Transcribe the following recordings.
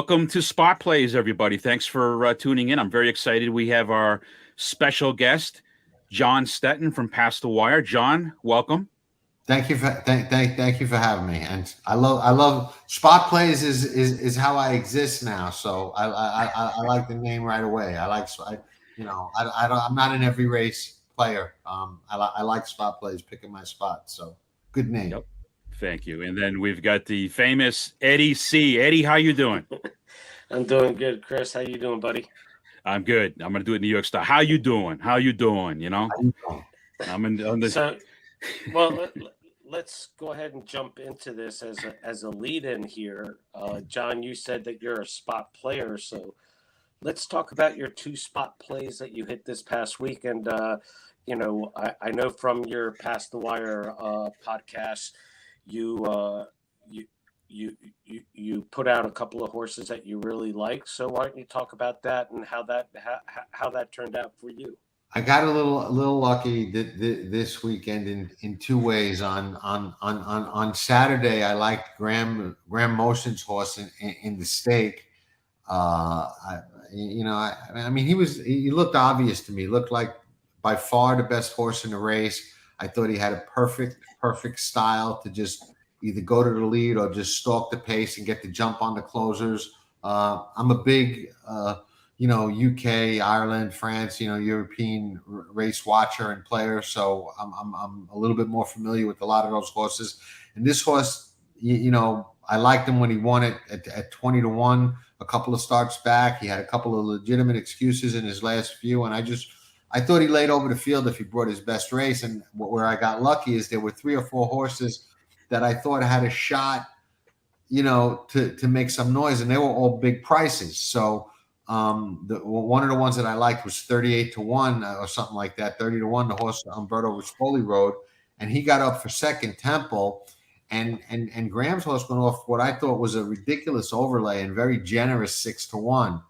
welcome to SpotPlays, everybody. Thanks for tuning in. I'm very excited. We have our special guest, Jon Stettin from Past the Wire. Jon, welcome. Thank you for thank you for having me. And I love Spot Plays is how I exist now. So I like the name right away. I'm not an every race player. I like Spot Plays, picking my spot. So good name. Yep. Thank you. And then we've got the famous Eddie C. Eddie, how you doing? I'm doing good, Chris. How you doing, buddy? I'm good. I'm gonna do it New York style. How you doing? How you doing? I'm in the. So, well, let's go ahead and jump into this as a lead in here. Jon, you said that you're a spot player, so let's talk about your two spot plays that you hit this past week. And I know from your Past the Wire podcast, you you put out a couple of horses that you really like. So why don't you talk about that and how that turned out for you? I got a little lucky this weekend in two ways. On Saturday, I liked Graham Motion's horse in the stake. He looked obvious to me. He looked like by far the best horse in the race. I thought he had a perfect style to just either go to the lead or just stalk the pace and get the jump on the closers. I'm a big, UK, Ireland, France, European race watcher and player. So I'm a little bit more familiar with a lot of those horses. And this horse, I liked him when he won it at 20-1, a couple of starts back. He had a couple of legitimate excuses in his last few. And I thought he laid over the field if he brought his best race. And where I got lucky is there were 3 or 4 horses that I thought had a shot, to make some noise, and they were all big prices. So one of the ones that I liked was 38-1 or something like that, 30-1. The horse Umberto Rispoli rode, and he got up for second, Temple, and Graham's horse went off what I thought was a ridiculous overlay and very generous 6-1.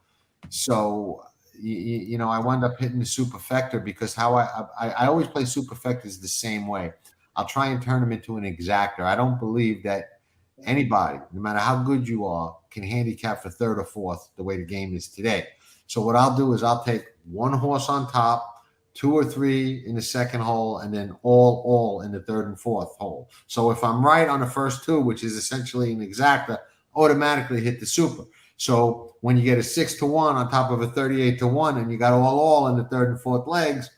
So I wound up hitting the superfecta because how I always play superfectas the same way. I'll try and turn them into an exactor. I don't believe that anybody, no matter how good you are, can handicap for third or fourth the way the game is today. So what I'll do is I'll take one horse on top, 2 or 3 in the second hole, and then all in the third and fourth hole. So if I'm right on the first 2, which is essentially an exacta, automatically hit the super. So when you get a 6-1 on top of a 38-1 and you got all in the third and fourth legs,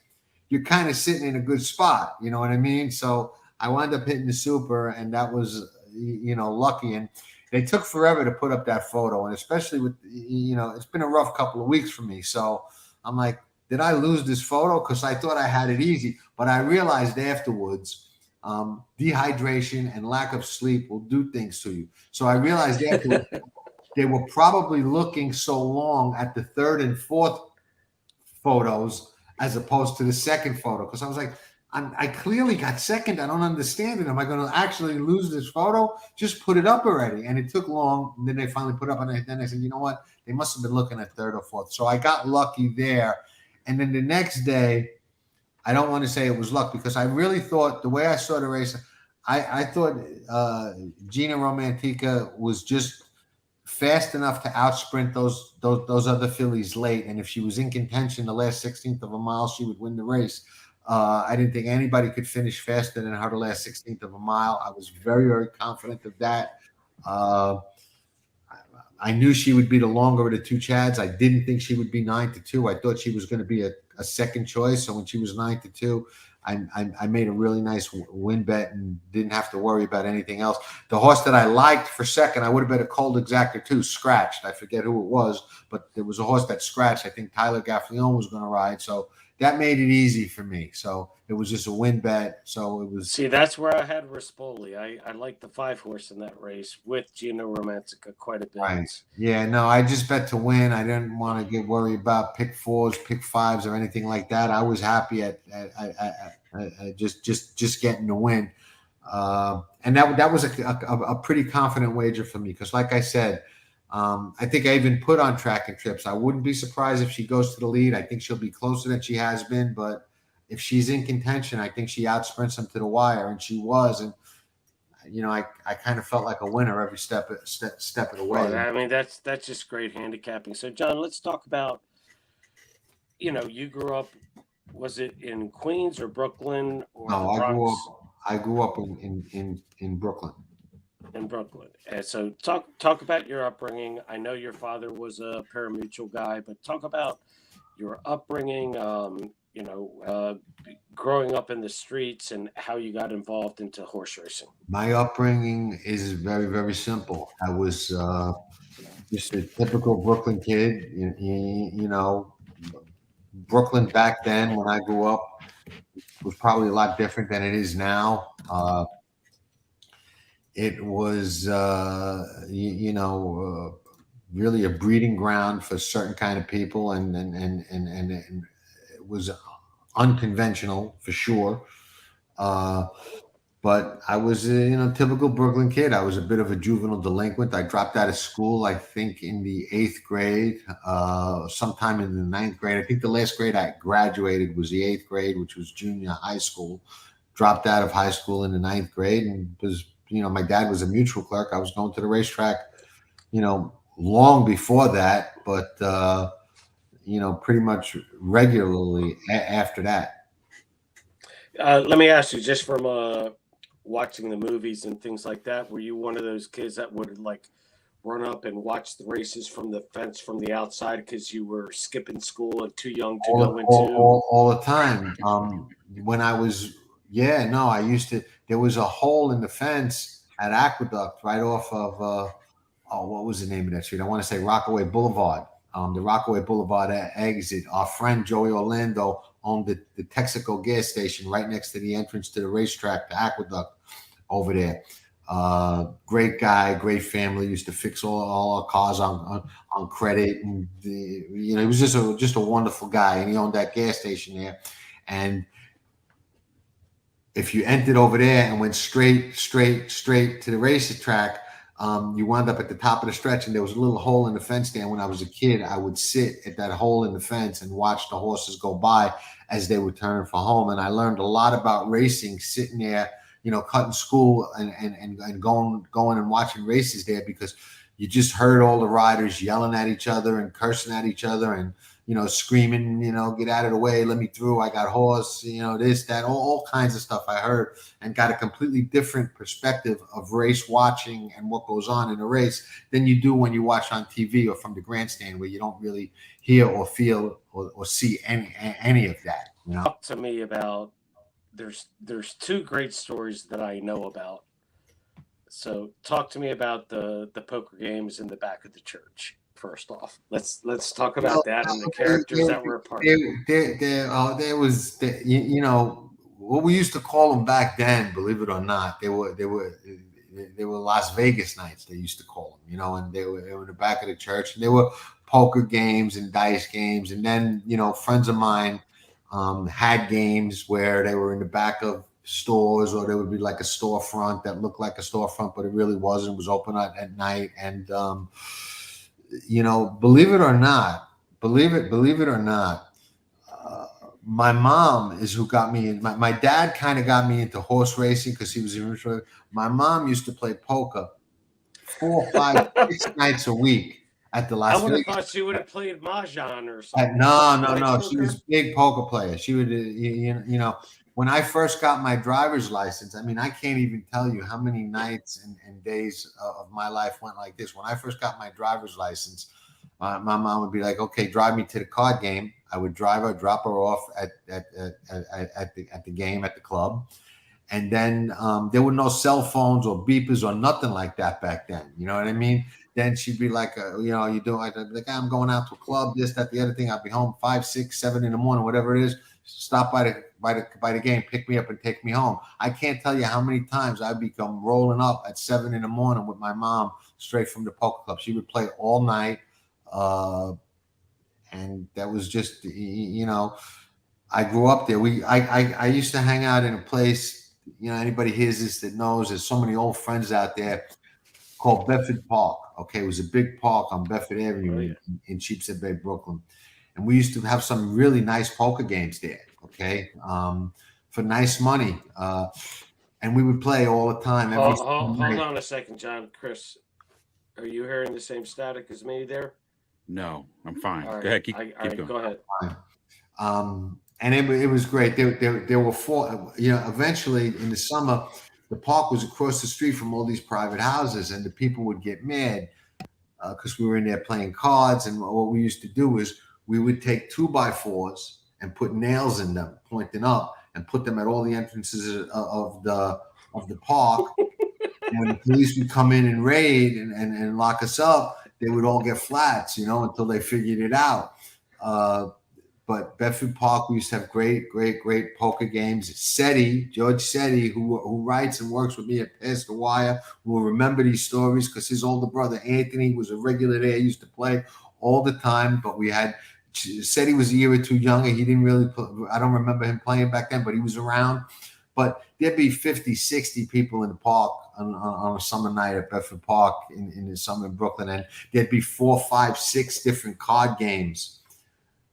you're kind of sitting in a good spot. You know what I mean? So I wound up hitting the super, and that was, lucky. And they took forever to put up that photo. And especially with, it's been a rough couple of weeks for me. So I'm like, did I lose this photo? Because I thought I had it easy. But I realized afterwards, dehydration and lack of sleep will do things to you. So I realized afterwards they were probably looking so long at the third and fourth photos as opposed to the second photo, because I was like, I clearly got second. I don't understand it. Am I going to actually lose this photo? Just put it up already. And it took long. And then they finally put up, and then I said, you know what? They must have been looking at third or fourth. So I got lucky there. And then the next day, I don't want to say it was luck, because I really thought, the way I saw the race, I thought Gina Romantica was just fast enough to outsprint those other fillies late. And if she was in contention the last 16th of a mile, she would win the race. I didn't think anybody could finish faster than her the last 16th of a mile. I was very, very confident of that. I knew she would be the longer of the 2 Chads. I didn't think she would be 9-2. I thought she was going to be a second choice. So when she was 9-2, I made a really nice win bet and didn't have to worry about anything else. The horse that I liked for second, I would have bet a cold exactor too, scratched. I forget who it was, but there was a horse that scratched. I think Tyler Gaffleon was going to ride. So that made it easy for me. So it was just a win bet. So it was. See, that's where I had Rispoli. I like the 5 horse in that race with Gina Romantica quite a bit. Right. Yeah, no, I just bet to win. I didn't want to get worried about pick 4s, pick 5s, or anything like that. I was happy at just getting the win. And that was a pretty confident wager for me, because like I said, I think I even put on Track and Trips. I wouldn't be surprised if she goes to the lead. I think she'll be closer than she has been, but if she's in contention, I think she outsprints them to the wire, and she was. And I kind of felt like a winner every step of the way. Well, I mean, that's just great handicapping. So, John, let's talk about, you grew up, was it in Queens or Brooklyn or the No, Bronx? I grew up in Brooklyn. In Brooklyn. And so talk about your upbringing. I know your father was a parimutuel guy, but talk about your upbringing, growing up in the streets and how you got involved into horse racing. My upbringing is very, very simple. I was just a typical Brooklyn kid. Brooklyn back then when I grew up was probably a lot different than it is now. It was, really a breeding ground for certain kind of people, and it was unconventional for sure. Uh, but I was a typical Brooklyn kid. I was a bit of a juvenile delinquent. I dropped out of school, I think, in the 8th grade. Sometime in the 9th grade. I think the last grade I graduated was the 8th grade, which was junior high school. Dropped out of high school in the 9th grade, and was my dad was a mutual clerk. I was going to the racetrack, long before that, but pretty much regularly after that. Let me ask you, just from watching the movies and things like that, were you one of those kids that would like run up and watch the races from the fence from the outside because you were skipping school and too young to go into? All the time. When I was, no, I used to. There was a hole in the fence at Aqueduct right off of what was the name of that street? I want to say Rockaway Boulevard. The Rockaway Boulevard exit. Our friend Joey Orlando owned the Texaco gas station right next to the entrance to the racetrack, the Aqueduct over there. Great guy, great family. Used to fix all our cars on credit, and he was just a wonderful guy. And he owned that gas station there. And if you entered over there and went straight to the racetrack, you wound up at the top of the stretch, and there was a little hole in the fence there. When I was a kid, I would sit at that hole in the fence and watch the horses go by as they would turn for home. And I learned a lot about racing sitting there, cutting school and going and watching races there, because you just heard all the riders yelling at each other and cursing at each other and, screaming, get out of the way, let me through, I got horse, this, that, all kinds of stuff I heard, and got a completely different perspective of race watching and what goes on in a race than you do when you watch on TV or from the grandstand, where you don't really hear or feel or see any of that. Talk to me about, there's two great stories that I know about. So talk to me about the poker games in the back of the church. First off, let's talk about that and the characters that were a part of it. There was, what we used to call them back then. Believe it or not, they were Las Vegas nights. They used to call them, and they were in the back of the church. And they were poker games and dice games. And then friends of mine had games where they were in the back of stores, or there would be like a storefront that looked like a storefront, but it really wasn't. It was open at night. And believe it or not, my mom is who got me in. My dad kind of got me into horse racing because he was in. My mom used to play poker 4, 5, 6 nights a week at the Las Vegas. I would have thought she would have played mahjong or something. No. She was a big poker player. She would, when I first got my driver's license, I mean, I can't even tell you how many nights and days of my life went like this. When I first got my driver's license, my mom would be like, "Okay, drive me to the card game." I would drive her, drop her off at the game at the club, and then there were no cell phones or beepers or nothing like that back then. You know what I mean? Then she'd be like, you doing like, I'm going out to a club, this, that, the other thing. I'll be home 5, 6, 7 in the morning, whatever it is. Stop by the game, pick me up and take me home. I can't tell you how many times I'd become rolling up at 7 in the morning with my mom straight from the poker club. She would play all night. And that was just, I grew up there. I used to hang out in a place, anybody hears this that knows, there's so many old friends out there, called Bedford Park. Okay, it was a big park on Bedford Avenue in Sheepshead Bay, Brooklyn. And we used to have some really nice poker games there, okay, for nice money. and we would play all the time. Hold on a second, John. Chris, are you hearing the same static as me there? No, I'm fine. All right. Go ahead. Keep All right, going. go ahead. And it was great. There were four. Eventually in the summer, the park was across the street from all these private houses, and the people would get mad because we were in there playing cards. And what we used to do is we would take 2x4s and put nails in them, pointing up, and put them at all the entrances of the park. And when the police would come in and raid and lock us up, they would all get flats, until they figured it out. But Bedford Park, we used to have great poker games. George Setti, who writes and works with me at Pass the Wire, will remember these stories because his older brother Anthony was a regular there. He used to play all the time. But Setti was a year or two younger. He didn't really play. I don't remember him playing back then, but he was around. But there'd be 50, 60 people in the park on a summer night at Bedford Park in the summer in Brooklyn. And there'd be 4, 5, 6 different card games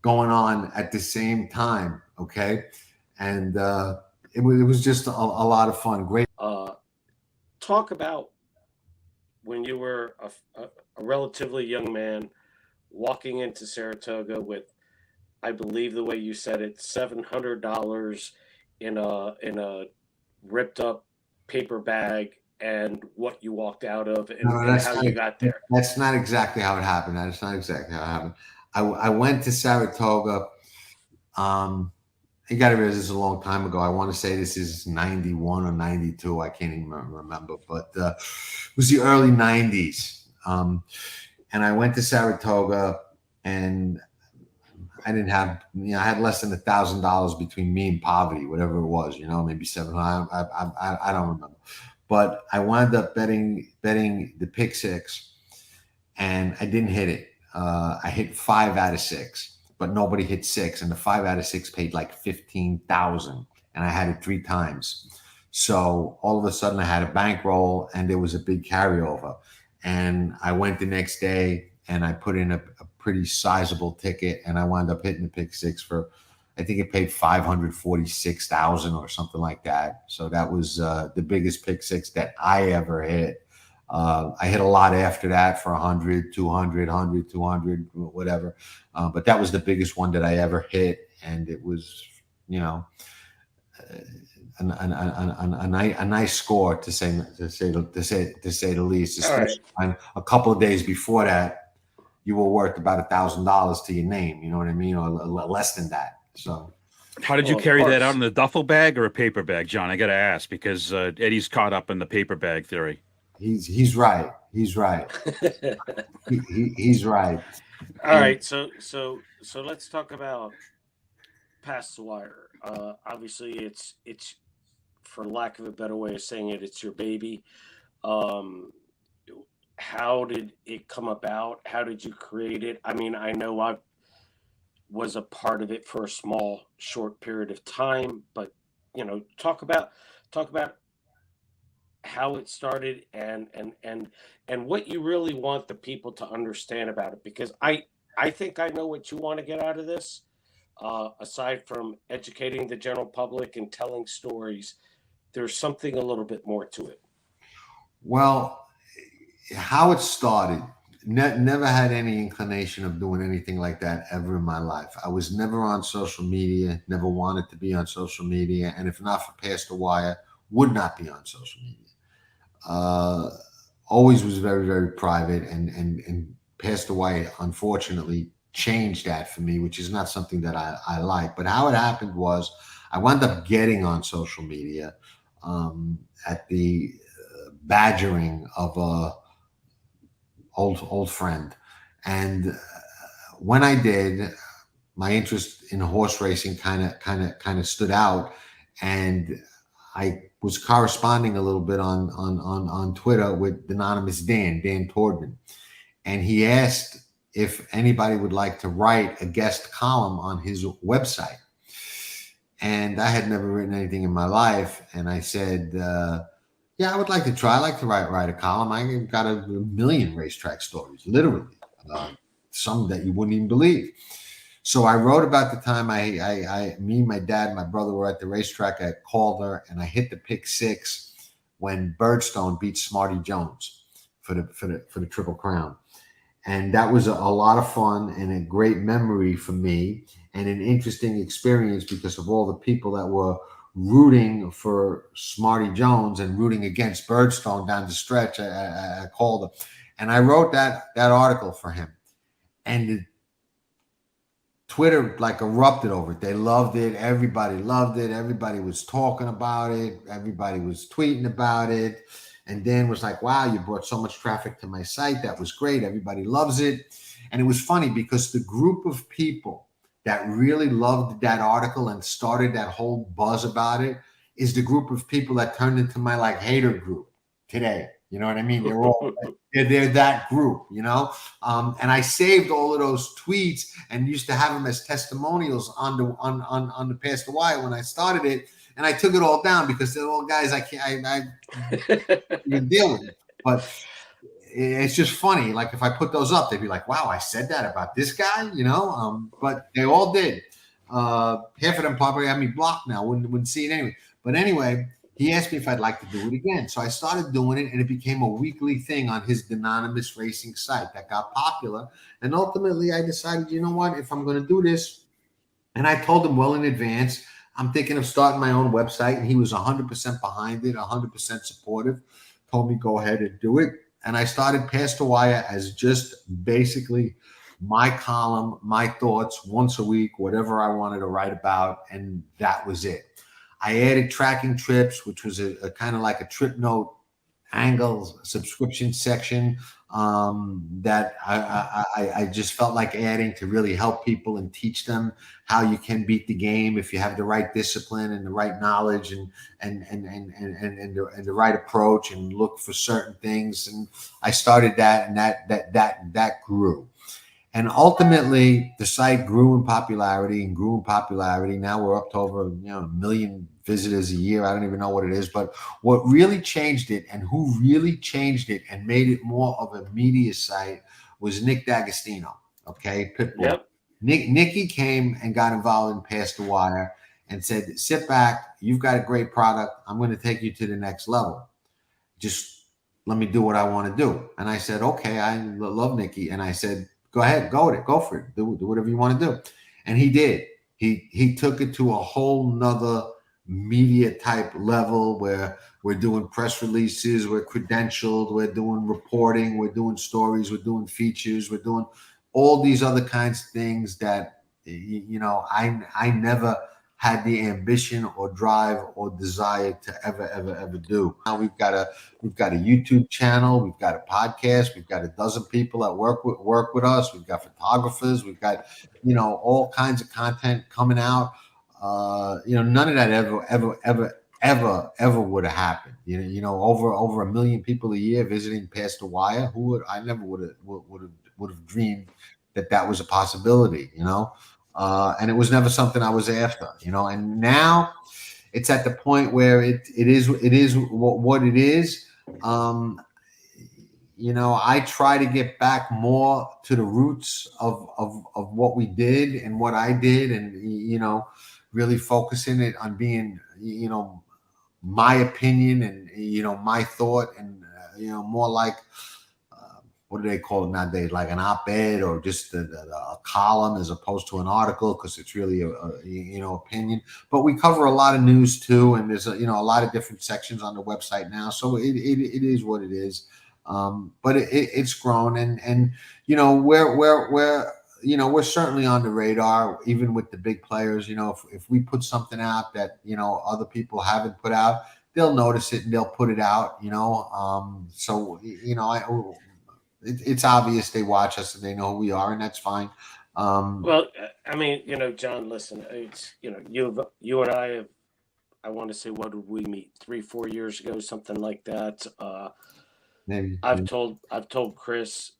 going on at the same time. Okay. And it was just a lot of fun. Great. Talk about when you were a relatively young man walking into Saratoga with, I believe the way you said it, $700 in a ripped up paper bag, and what you walked out of, and how you got there. That's not exactly how it happened. That's not exactly how it happened. I went to Saratoga. You got to realize this is a long time ago. I want to say this is 91 or 92. I can't even remember, but it was the early 90s. And I went to Saratoga, and I didn't have, I had less than $1,000 between me and poverty, whatever it was, maybe $700. I don't remember. But I wound up betting the pick six, and I didn't hit it. I hit 5 out of 6, but nobody hit 6, and the 5 out of 6 paid like $15,000, and I had it 3 times. So all of a sudden I had a bankroll, and there was a big carryover. And I went the next day and I put in a pretty sizable ticket, and I wound up hitting the pick six for, I think it paid $546,000 or something like that. So that was the biggest pick six that I ever hit. I hit a lot after that for 100, 200, 100, 200, whatever. But that was the biggest one that I ever hit. And it was, a nice score to say the least. Especially when a couple of days before that, you were worth about $1,000 to your name. You know what I mean, or less than that. So, how did you carry that out in a duffel bag or a paper bag, John? I got to ask, because Eddie's caught up in the paper bag theory. He's right. He's right. He's right. All right. So let's talk about Past the Wire. Obviously, it's for lack of a better way of saying it, it's your baby. How did it come about? How did you create it? I mean, I know I was a part of it for a small, short period of time, but talk about how it started and what you really want the people to understand about it, because I think I know what you want to get out of this. Aside from educating the general public and telling stories, there's something a little bit more to it. Well, how it started, never had any inclination of doing anything like that ever in my life. I was never on social media, never wanted to be on social media, and if not for Pass the Wire, would not be on social media. Always was very, very private, and Pass the Wire, unfortunately, changed that for me, which is not something that I like. But how it happened was I wound up getting on social media at the badgering of a old friend, and when I did, my interest in horse racing kind of stood out, and I was corresponding a little bit on Twitter with anonymous Dan Tordman, and he asked if anybody would like to write a guest column on his website. And I had never written anything in my life, and I said, yeah, I would like to try. I like to write a column. I've got a million racetrack stories, literally, some that you wouldn't even believe. So I wrote about the time me, my dad, my brother were at the racetrack at Calder, and I hit the pick 6 when Birdstone beat Smarty Jones for the Triple Crown. And that was a lot of fun and a great memory for me, and an interesting experience because of all the people that were rooting for Smarty Jones and rooting against Birdstone down the stretch at Calder. And I wrote that article for him, and Twitter like erupted over it. They loved it. Everybody loved it. Everybody was talking about it. Everybody was tweeting about it. And Dan was like, wow, you brought so much traffic to my site. That was great. Everybody loves it. And it was funny because the group of people that really loved that article and started that whole buzz about it is the group of people that turned into my like hater group today. You know what I mean? They're that group, you know? And I saved all of those tweets and used to have them as testimonials on the Past the Wire when I started it. And I took it all down because they're all guys I deal with. But it's just funny. Like if I put those up, they'd be like, wow, I said that about this guy, you know? But they all did. Half of them probably have me blocked now. Wouldn't see it anyway. But anyway, he asked me if I'd like to do it again. So I started doing it, and it became a weekly thing on his Anonymous Racing site that got popular. And ultimately, I decided, you know what, if I'm going to do this, and I told him well in advance, I'm thinking of starting my own website, and he was 100% behind it, 100% supportive, told me go ahead and do it. And I started Past the Wire as just basically my column, my thoughts once a week, whatever I wanted to write about, and that was it. I added tracking trips, which was a kind of like a trip note angle subscription section that I just felt like adding to really help people and teach them how you can beat the game if you have the right discipline and the right knowledge and the right approach and look for certain things. And I started that, and that grew. And ultimately, the site grew in popularity and grew in popularity. Now we're up to over 1 million visitors a year. I don't even know what it is. But what really changed it, and who really changed it and made it more of a media site, was Nick D'Agostino. Okay, Pitbull. Yep. Nicky came and got involved in Past the Wire and said, sit back. You've got a great product. I'm going to take you to the next level. Just let me do what I want to do. And I said, okay, I love Nicky. And I said, go ahead, go with it, go for it, do whatever you want to do. And he did. He took it to a whole nother media type level where we're doing press releases, we're credentialed, we're doing reporting, we're doing stories, we're doing features, we're doing all these other kinds of things that I never had the ambition or drive or desire to ever do. Now we've got a YouTube channel, we've got a podcast, we've got a dozen people that work with us, we've got photographers, we've got all kinds of content coming out. None of that ever would have happened. Over 1 million people a year visiting Past the Wire. I never would have dreamed that was a possibility. And it was never something I was after, and now it's at the point where it is what it is. I try to get back more to the roots of what we did and what I did, and really focusing it on being my opinion and my thought, and more like what do they call it nowadays? Like an op-ed or just a column as opposed to an article, because it's really a opinion. But we cover a lot of news too, and there's a lot of different sections on the website now. So it is what it is. But it's grown, and we're certainly on the radar, even with the big players. If we put something out that other people haven't put out, they'll notice it and they'll put it out. It's obvious they watch us and they know who we are, and that's fine. Well, I mean, John, listen, it's, you and I have, I want to say, what did we meet 3-4 years ago, something like that. Maybe I've told Chris,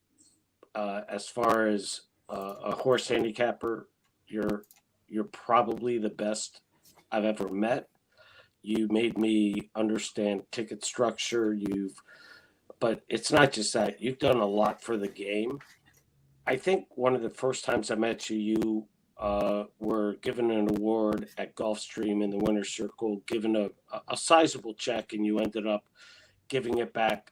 as far as a horse handicapper, you're probably the best I've ever met. You made me understand ticket structure. But it's not just that. You've done a lot for the game. I think one of the first times I met you, were given an award at Gulfstream in the winner's circle, given a sizable check, and you ended up giving it back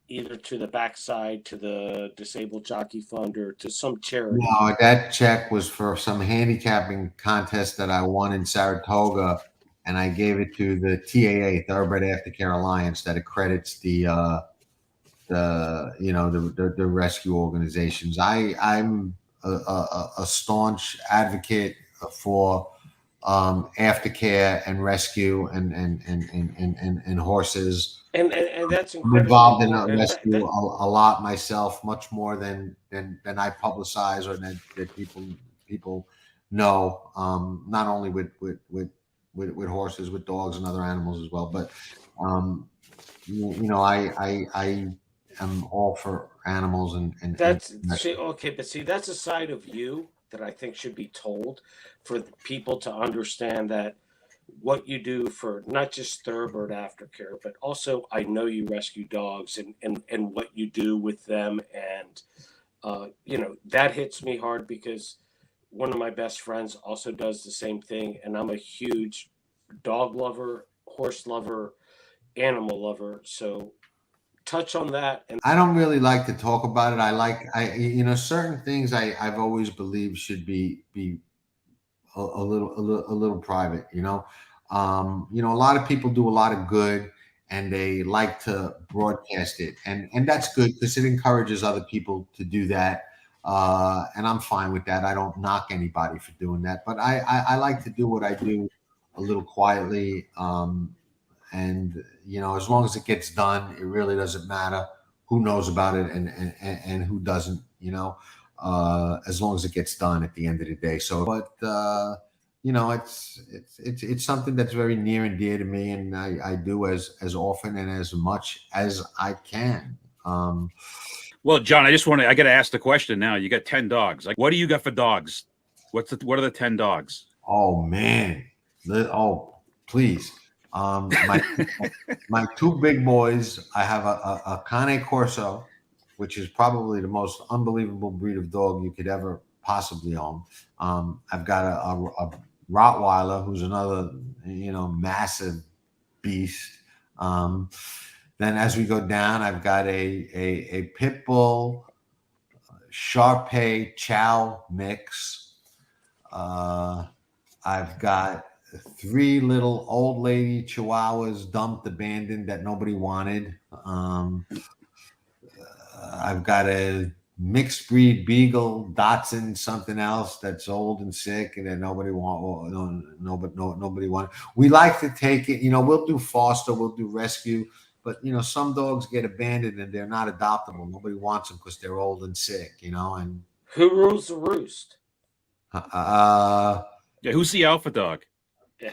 either to the backside, to the Disabled Jockey Fund, or to some charity. No, that check was for some handicapping contest that I won in Saratoga, and I gave it to the TAA, Thoroughbred Aftercare Alliance, that accredits the rescue organizations. I'm a staunch advocate for aftercare and rescue and horses. And that's I'm incredibly involved in important. rescue a lot myself, much more than I publicize or that people know. Not only with horses, with dogs and other animals as well. But I am all for animals and okay, but see, that's a side of you that I think should be told for people to understand that what you do for not just thoroughbred aftercare, but also I know you rescue dogs and what you do with them. And that hits me hard because one of my best friends also does the same thing. And I'm a huge dog lover, horse lover, animal lover. So touch on that. And I don't really like to talk about it. Certain things I've always believed should be a little private. A lot of people do a lot of good and they like to broadcast it, and that's good because it encourages other people to do that. And I'm fine with that. I don't knock anybody for doing that, but I like to do what I do a little quietly. And as long as it gets done, it really doesn't matter who knows about it and who doesn't. As long as it gets done at the end of the day. So, but it's something that's very near and dear to me, and I do as often and as much as I can. Well, John, I got to ask the question now. You got 10 dogs. Like, what do you got for dogs? What are the 10 dogs? Oh man. Please. My two big boys, I have a Cane Corso, which is probably the most unbelievable breed of dog you could ever possibly own. I've got a Rottweiler, who's another, massive beast. Then as we go down, I've got a Pit Bull Shar-Pei Chow mix. I've got 3 little old lady Chihuahuas dumped, abandoned, that nobody wanted. I've got a mixed breed Beagle Dotson, something else that's old and sick, and that nobody want. We like to take it. We'll do foster, we'll do rescue, but some dogs get abandoned and they're not adoptable. Nobody wants them because they're old and sick. And who rules the roost? Who's the alpha dog? Yeah.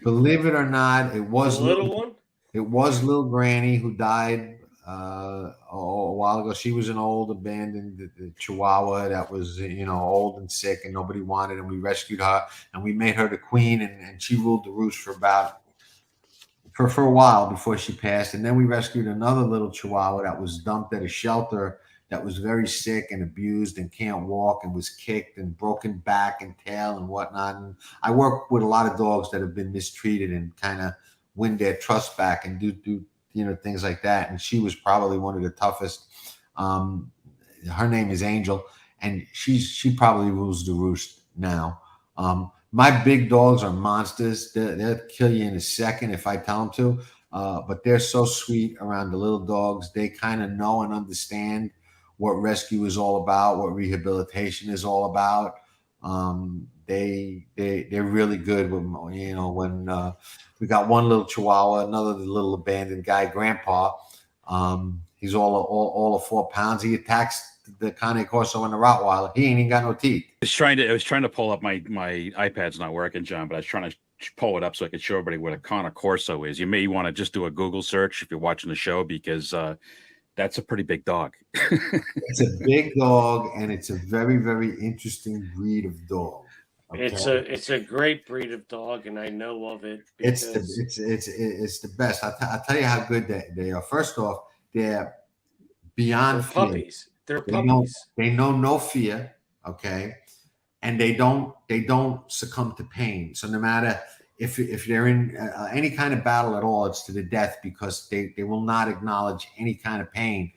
Believe it or not, it was the little one. It was little Granny, who died a while ago. She was an old abandoned Chihuahua that was old and sick and nobody wanted, and we rescued her and we made her the queen, and she ruled the roost for a while before she passed. And then we rescued another little Chihuahua that was dumped at a shelter, that was very sick and abused and can't walk and was kicked and broken back and tail and whatnot. And I work with a lot of dogs that have been mistreated and kind of win their trust back and do things like that. And she was probably one of the toughest. Her name is Angel, and she probably rules the roost now. My big dogs are monsters. They'll kill you in a second if I tell them to. But they're so sweet around the little dogs. They kind of know and understand what rescue is all about, what rehabilitation is all about. They're really good when we got one little Chihuahua, another little abandoned guy, Grandpa. He's all of 4 pounds. He attacks the Cane Corso and the Rottweiler. He ain't even got no teeth. I was trying to pull up my iPad's not working, John, but I was trying to pull it up so I could show everybody what a Cane Corso is. You may want to just do a Google search if you're watching the show, because that's a pretty big dog. It's a big dog, and it's a very, very interesting breed of dog. Okay? It's a great breed of dog, and I know of it. It's the best. I'll tell you how good they are. First off, they're beyond puppies. They're puppies. They know no fear. Okay. and they don't succumb to pain. So no matter if they're in any kind of battle at all, it's to the death, because they will not acknowledge any kind of pain.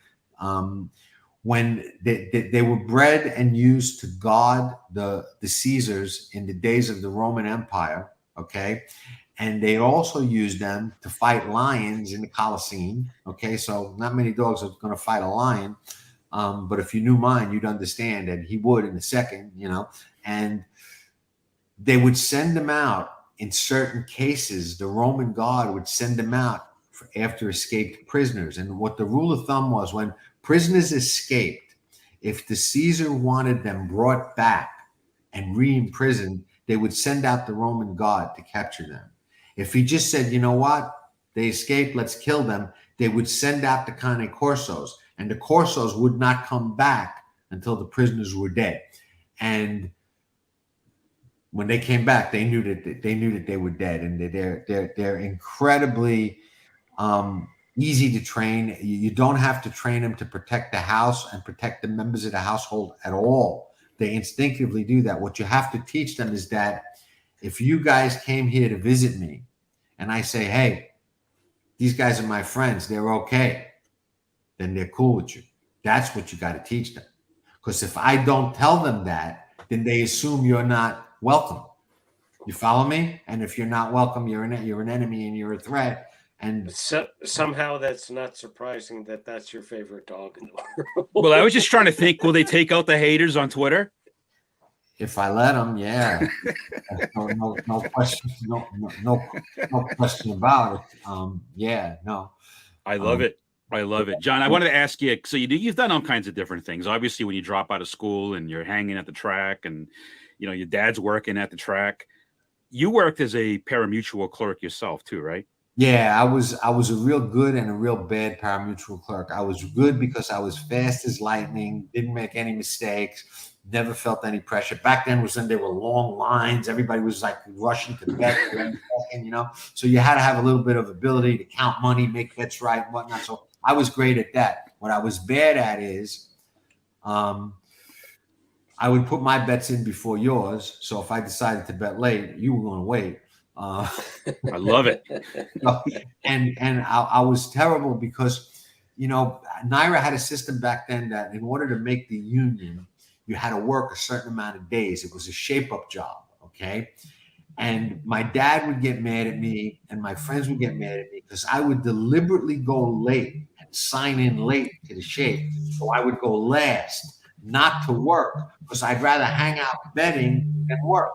When they were bred and used to guard the Caesars in the days of the Roman Empire, okay? And they also used them to fight lions in the Colosseum, okay? So not many dogs are going to fight a lion, but if you knew mine, you'd understand that he would in a second, you know? And they would send them out in certain cases. The Roman guard would send them out after escaped prisoners. And what the rule of thumb was, when prisoners escaped, if the Caesar wanted them brought back and re-imprisoned, they would send out the Roman guard to capture them. If he just said, you know what, they escaped, let's kill them, they would send out the cane corsos, and the corsos would not come back until the prisoners were dead. And when they came back, they knew that they were dead, and they're incredibly easy to train. You don't have to train them to protect the house and protect the members of the household at all. They instinctively do that. What you have to teach them is that if you guys came here to visit me and I say, hey, these guys are my friends, they're okay, then they're cool with you. That's what you got to teach them. Because if I don't tell them that, then they assume you're not welcome. You follow me? And if you're not welcome, you're an enemy and you're a threat. And so, somehow that's not surprising that that's your favorite dog in the world. Well, I was just trying to think, will they take out the haters on Twitter? If I let them, yeah. No question, no question about it. Yeah, no. I love it. I love it. John, I wanted to ask you, so you've done all kinds of different things. Obviously, when you drop out of school and you're hanging at the track and, you know, your dad's working at the track, you worked as a pari-mutuel clerk yourself too, right? Yeah, I was a real good and a real bad pari-mutuel clerk. I was good because I was fast as lightning, didn't make any mistakes, never felt any pressure. Back then was when there were long lines. Everybody was like rushing to bet, you know. So you had to have a little bit of ability to count money, make bets right, and whatnot. So I was great at that. What I was bad at is I would put my bets in before yours. So if I decided to bet late, you were going to wait. I love it. And I was terrible because, you know, Naira had a system back then that in order to make the union, you had to work a certain amount of days. It was a shape-up job, okay? And my dad would get mad at me and my friends would get mad at me because I would deliberately go late and sign in late to the shape. So I would go last, not to work, because I'd rather hang out betting than work.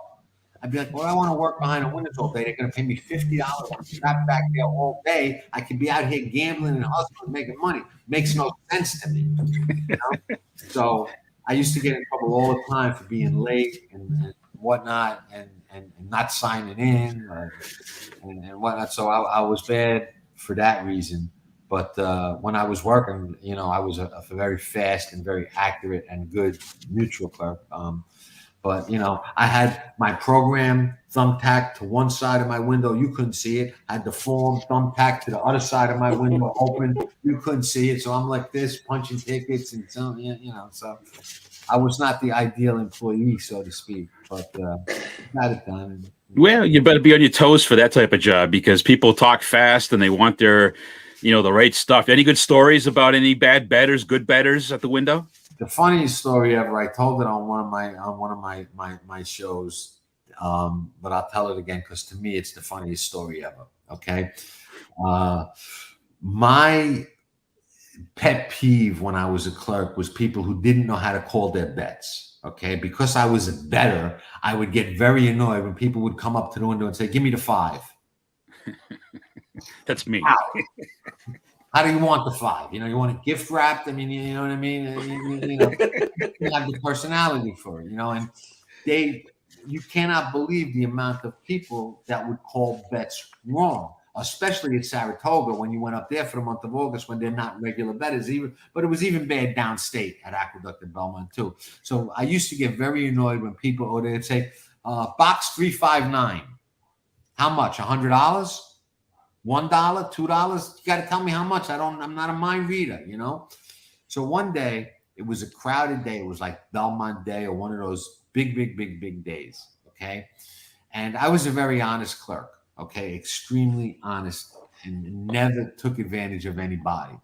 I'd be like, well, I want to work behind the windows all day. They're going to pay me $50. I'm strapped back there all day. I could be out here gambling and hustling and making money. Makes no sense to me. You know? So I used to get in trouble all the time for being late and whatnot and not signing in and whatnot. So I was bad for that reason. But when I was working, you know, I was a very fast and very accurate and good mutual clerk. But, you know, I had my program thumbtacked to one side of my window. You couldn't see it. I had the form thumbtacked to the other side of my window open. You couldn't see it. So I'm like this, punching tickets and so, you know, so I was not the ideal employee, so to speak, but got it done. Well, you better be on your toes for that type of job because people talk fast and they want their, you know, the right stuff. Any good stories about any bad bettors, good bettors at the window? The funniest story ever, I told it on one of my shows, but I'll tell it again because to me it's the funniest story ever. Okay, my pet peeve when I was a clerk was people who didn't know how to call their bets. Okay, because I was a bettor, I would get very annoyed when people would come up to the window and say, "Give me the 5." That's me. How do you want the 5? You know, you want it gift wrapped? I mean, you know what I mean? You know, you have the personality for it, you know, and you cannot believe the amount of people that would call bets wrong, especially at Saratoga when you went up there for the month of August when they're not regular bettors but it was even bad downstate at Aqueduct and Belmont too. So I used to get very annoyed when people, or they'd say, box 359, how much, $100? $1, $2? You got to tell me how much. I'm not a mind reader, you know? So one day It was a crowded day. It was like Belmont Day or one of those big days. Okay. And I was a very honest clerk. Okay. Extremely honest and never took advantage of anybody.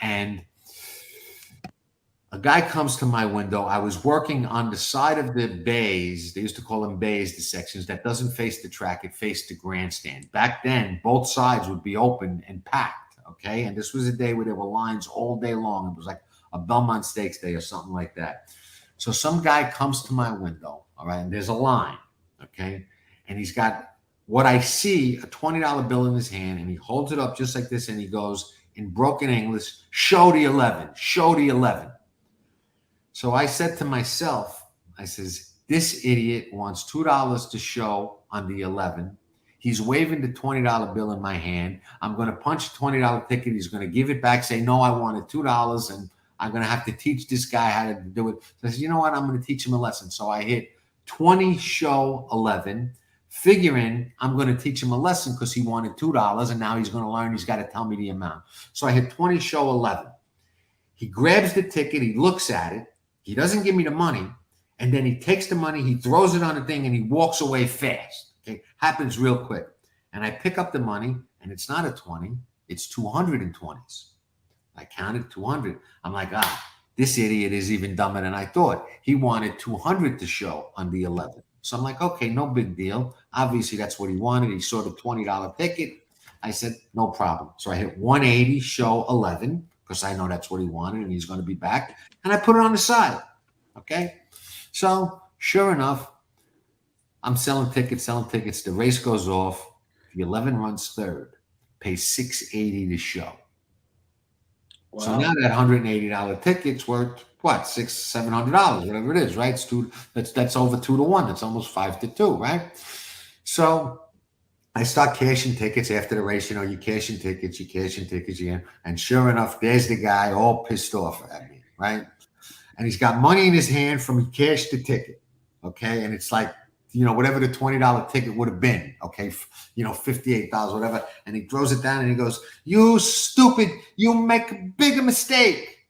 And a guy comes to my window. I was working on the side of the bays. They used to call them bays, the sections that doesn't face the track, it faced the grandstand. Back then, both sides would be open and packed. Okay. And this was a day where there were lines all day long. It was like a Belmont Stakes day or something like that. So some guy comes to my window. All right. And there's a line. Okay. And he's got what I see, a $20 bill in his hand, and he holds it up just like this. And he goes in broken English, show the 11, show the 11. So I said to myself, I says, this idiot wants $2 to show on the 11. He's waving the $20 bill in my hand. I'm going to punch a $20 ticket. He's going to give it back, say, no, I wanted $2. And I'm going to have to teach this guy how to do it. So I said, you know what? I'm going to teach him a lesson. So I hit 20 show 11, figuring I'm going to teach him a lesson because he wanted $2. And now he's going to learn. He's got to tell me the amount. So I hit 20 show 11. He grabs the ticket. He looks at it. He doesn't give me the money, and then he takes the money, he throws it on the thing, and he walks away fast. Okay, happens real quick. And I pick up the money, and it's not a 20, it's 220s. I counted 200. I'm like, this idiot is even dumber than I thought. He wanted 200 to show on the 11. So I'm like, okay, no big deal. Obviously, that's what he wanted. He saw the $20 ticket. I said, no problem. So I hit 180 show 11. Because I know that's what he wanted and he's going to be back. And I put it on the side. Okay. So sure enough, I'm selling tickets. The race goes off. The 11 runs third, pays $680 to show. Wow. So now that $180 ticket's worth what? $600-$700, whatever it is, right? That's over 2-1. That's almost 5-2, right? So I start cashing tickets after the race. You know, you cashing tickets, yeah. And sure enough, there's the guy all pissed off at me, right? And he's got money in his hand from he cashed the ticket, okay? And it's like, you know, whatever the $20 ticket would have been, okay? You know, $58, whatever. And he throws it down and he goes, you stupid, you make a bigger mistake.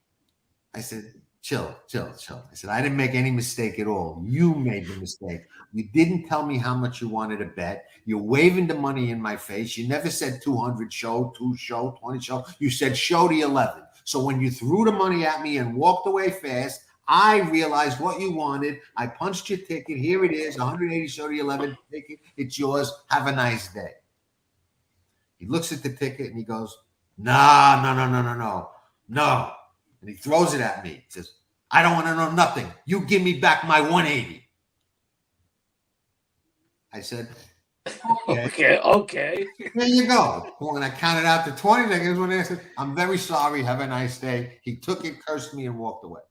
I said, chill. I said, I didn't make any mistake at all. You made the mistake. You didn't tell me how much you wanted to bet. You're waving the money in my face. You never said 200 show, 2 show, 20 show. You said show the 11. So when you threw the money at me and walked away fast, I realized what you wanted. I punched your ticket. Here it is, 180 show the 11 ticket. It's yours. Have a nice day. He looks at the ticket and he goes, no. And he throws it at me. He says, I don't want to know nothing. You give me back my 180. I said, okay. There you go. When I counted out to 20, when I said, I'm very sorry. Have a nice day. He took it, cursed me, and walked away.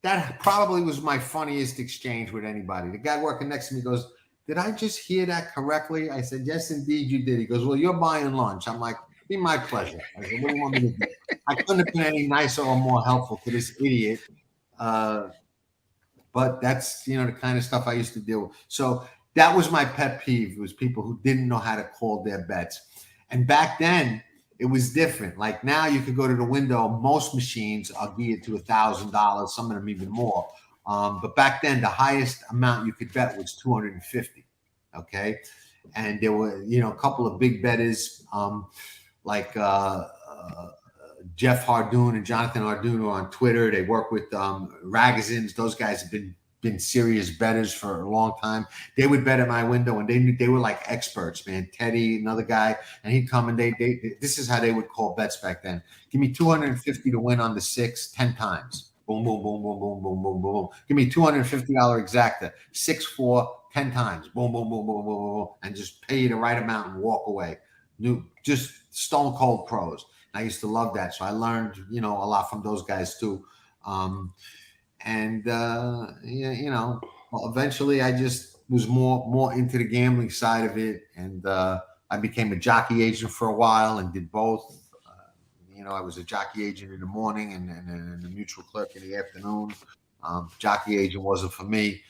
That probably was my funniest exchange with anybody. The guy working next to me goes, did I just hear that correctly? I said, yes, indeed you did. He goes, well, you're buying lunch. I'm like, be my pleasure. I said, what do you want me to do? I couldn't have been any nicer or more helpful to this idiot. But that's, you know, the kind of stuff I used to deal with. So that was my pet peeve, was people who didn't know how to call their bets. And back then, it was different. Like now you could go to the window. Most machines are geared to $1,000, some of them even more. But back then, the highest amount you could bet was $250. Okay. And there were, you know, a couple of big bettors like Jeff Hardoon and Jonathan Hardoon are on Twitter. They work with Ragazins. Those guys have been serious bettors for a long time. They would bet at my window, and they were like experts, man. Teddy, another guy, and he'd come and they this is how they would call bets back then. Give me 250 to win on the 6 10 times. Boom, boom, boom, boom, boom, boom, boom, boom, boom. Give me $250 exacta, 6-4 10 times. Boom, boom, boom, boom, boom, boom, boom, and just pay you the right amount and walk away. Just stone cold pros. I used to love that. So I learned, you know, a lot from those guys too. Eventually I just was more into the gambling side of it. And I became a jockey agent for a while and did both. I was a jockey agent in the morning and a mutual clerk in the afternoon. Jockey agent wasn't for me.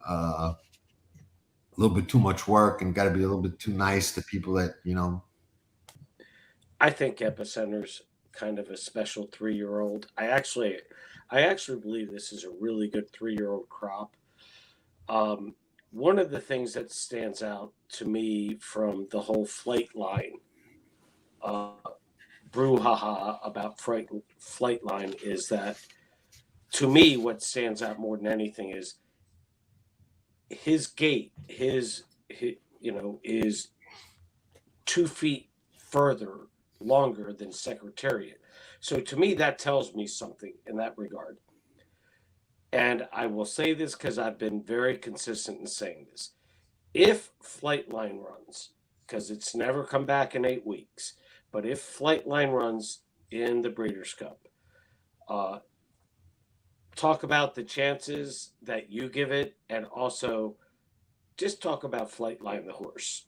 A little bit too much work and got to be a little bit too nice to people that, you know. I think Epicenter's kind of a special 3-year-old. I actually believe this is a really good 3-year-old crop. One of the things that stands out to me from the whole flight line brouhaha about flight line is that, to me, what stands out more than anything is his gait. His is 2 feet further longer than Secretariat. So to me, that tells me something in that regard. And I will say this because I've been very consistent in saying this. If Flightline runs, because it's never come back in 8 weeks, but if Flightline runs in the Breeders' Cup, talk about the chances that you give it, and also just talk about Flightline the horse.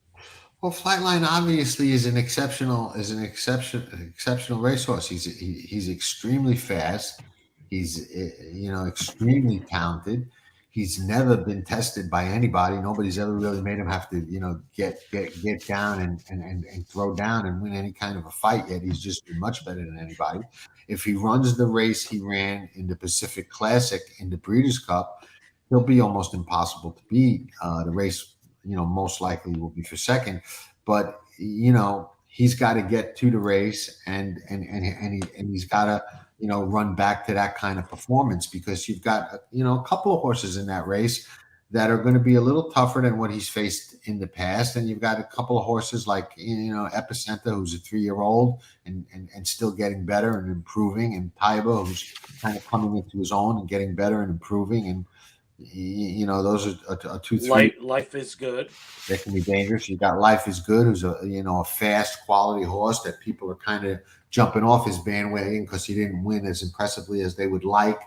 Well, Flightline obviously is an exceptional racehorse. He's extremely fast. He's extremely talented. He's never been tested by anybody. Nobody's ever really made him have to get down and throw down and win any kind of a fight yet. He's just been much better than anybody. If he runs the race he ran in the Pacific Classic in the Breeders' Cup, he'll be almost impossible to beat. The race most likely will be for second, but he's got to get to the race and he's got to run back to that kind of performance, because you've got a couple of horses in that race that are going to be a little tougher than what he's faced in the past, and you've got a couple of horses like Epicenter, who's a 3-year-old and still getting better and improving, and Taiba, who's kind of coming into his own and getting better and improving, and those are 2, 3. Life is Good. That can be dangerous. You got Life is Good, who's a fast, quality horse that people are kind of jumping off his bandwagon because he didn't win as impressively as they would like,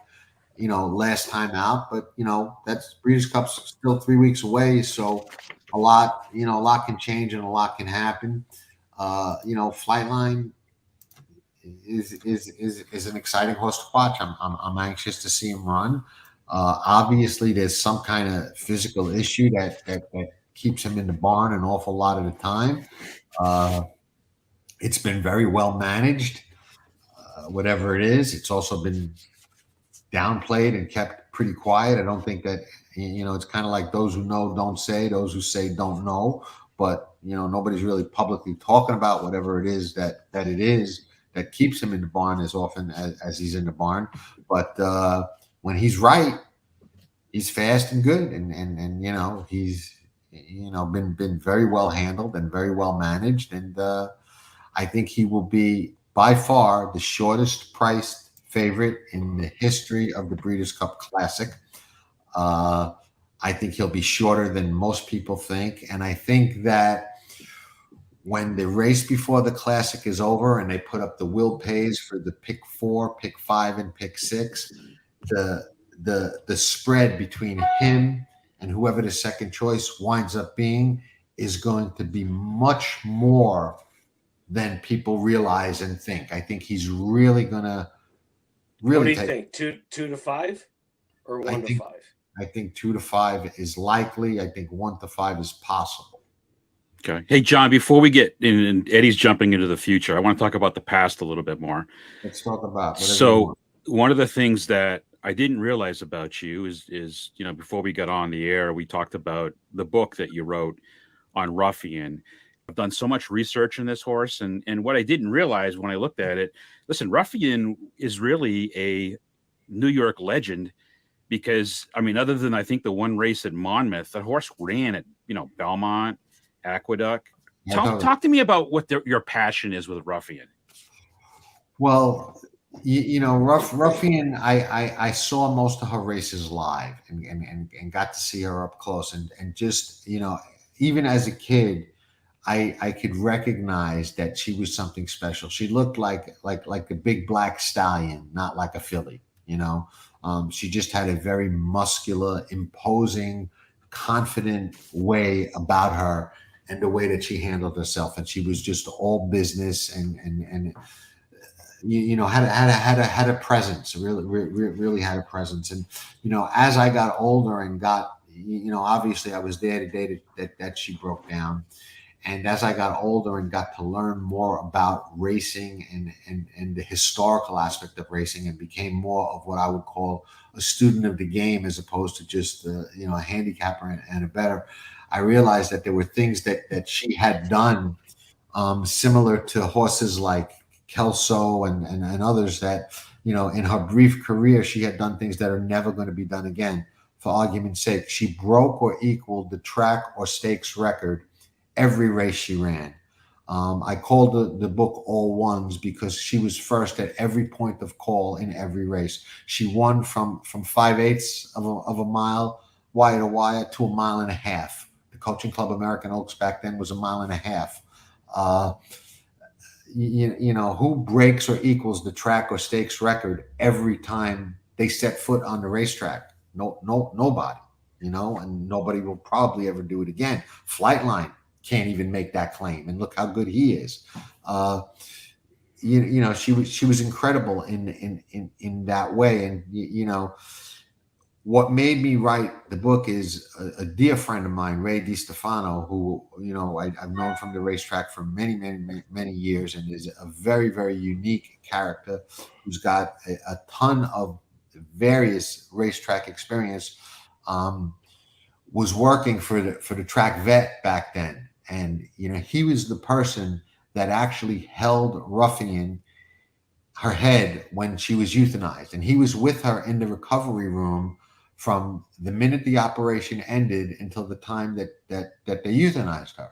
last time out. But that's Breeders' Cup's still 3 weeks away, so a lot can change and a lot can happen. Flightline is an exciting horse to watch. I'm anxious to see him run. Obviously, there's some kind of physical issue that keeps him in the barn an awful lot of the time. It's been very well managed, whatever it is. It's also been downplayed and kept pretty quiet. I don't think that, it's kind of like those who know don't say, those who say don't know. But, nobody's really publicly talking about whatever it is that it is that keeps him in the barn as often as he's in the barn. But when he's right, he's fast and good, and he's been very well handled and very well managed, and I think he will be by far the shortest priced favorite in the history of the Breeders' Cup Classic. I think he'll be shorter than most people think, and I think that when the race before the Classic is over and they put up the will pays for the pick 4, pick 5, and pick 6, the spread between him and whoever the second choice winds up being is going to be much more than people realize and think. I think he's really gonna What do you think? 2 to 5 or 1 to 5? I think 2 to 5 is likely. I think 1 to 5 is possible. Okay. Hey, John, before we get in, and Eddie's jumping into the future, I want to talk about the past a little bit more. Let's talk about so one of the things that I didn't realize about you is before we got on the air, we talked about the book that you wrote on Ruffian. I've done so much research on this horse, and what I didn't realize when I looked at it, listen, Ruffian is really a New York legend, because other than I think the one race at Monmouth, the horse ran at Belmont, Aqueduct. Talk to me about what your passion is with Ruffian. Well, Ruffian, I saw most of her races live and got to see her up close, and just even as a kid, I could recognize that she was something special. She looked like a big black stallion, not like a filly. She just had a very muscular, imposing, confident way about her, and the way that she handled herself. And she was just all business and had a presence, really had a presence. And as I got older and got obviously I was there the day that she broke down. And as I got older and got to learn more about racing and the historical aspect of racing, and became more of what I would call a student of the game as opposed to just a handicapper and a bettor, I realized that there were things that she had done similar to horses like Kelso and others that, in her brief career, she had done things that are never going to be done again. For argument's sake, she broke or equaled the track or stakes record every race she ran. I called the book All Ones because she was first at every point of call in every race. She won from 5/8 of a mile wire to wire to a mile and a half. The Coaching Club American Oaks back then was a mile and a half. Who breaks or equals the track or stakes record every time they set foot on the racetrack? Nobody, and nobody will probably ever do it again. Flightline can't even make that claim, and look how good he is. She was incredible in that way, and what made me write the book is a dear friend of mine, Ray DiStefano, who I've known from the racetrack for many years, and is a very, very unique character who's got a ton of various racetrack experience. Was working for the track vet back then, and he was the person that actually held Ruffian her head when she was euthanized, and he was with her in the recovery room from the minute the operation ended until the time that they euthanized her.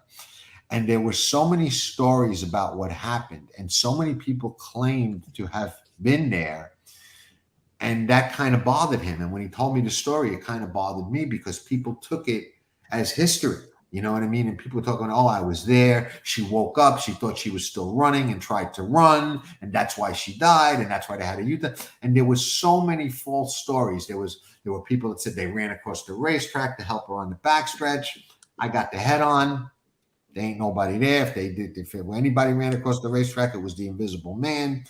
And there were so many stories about what happened, and so many people claimed to have been there, and that kind of bothered him. And when he told me the story, it kind of bothered me because people took it as history. You know what I mean? And people were talking, oh, I was there. She woke up. She thought she was still running and tried to run. And that's why she died. And that's why they had a euthanasia. And there was so many false stories. There were people that said they ran across the racetrack to help her on the backstretch. I got the head on. There ain't nobody there. If anybody ran across the racetrack, it was the Invisible Man.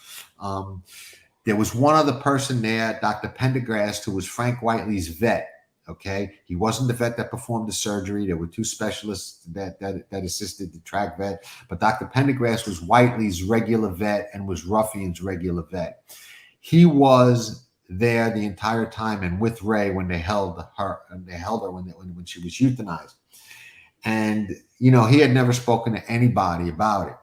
There was one other person there, Dr. Pendergrast, who was Frank Whiteley's vet. Okay, he wasn't the vet that performed the surgery. There were two specialists that assisted the track vet, but Dr. Pendergrast was Whiteley's regular vet and was Ruffian's regular vet. He was there the entire time and with Ray when they held her when she was euthanized. And he had never spoken to anybody about it,